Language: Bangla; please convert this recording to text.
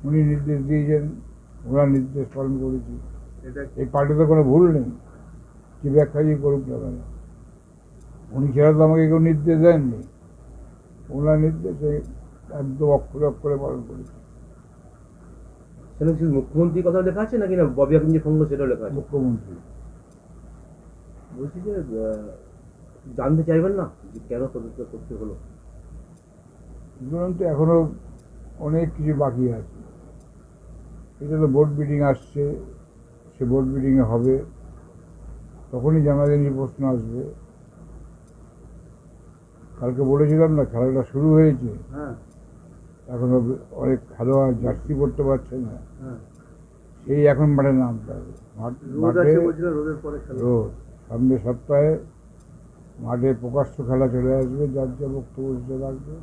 উনি নির্দেশ দিয়েছেন, ওনার নির্দেশ পালন করেছি। এই পার্টিতে কোনো ভুল নেই, যে ব্যাখ্যাই করুক না কেন। উনি ছাড়া তো আমাকে কেউ নির্দেশ দেননি, ওনার নির্দেশে একদম অক্ষরে অক্ষরে পালন করেছি। মুখ্যমন্ত্রীর কথা লেখা আছে নাকি না ববি হাকিম যে ফোন করছে সেটাও লেখা আছে? মুখ্যমন্ত্রী। বলছি যে জানতে চাইবেন না যে কেন পদত্যাগ করতে হলো? ধরুন তো এখনো অনেক কিছু বাকি আছে। এটা তো বোর্ড মিটিং আসছে, সে বোর্ড মিটিংয়ে হবে, তখনই জানাজানি প্রশ্ন আসবে। কালকে বলেছিলাম না, খেলাটা শুরু হয়েছে, এখনো অনেক খেলোয়াড় জার্সি পড়তে পারছে না, সেই এখন মাঠে নামতে হবে। মাঠে রোদ, সামনের সপ্তাহে মাঠে প্রকাশ্য খেলা চলে আসবে, যার যা বক্তব্য রাখবে।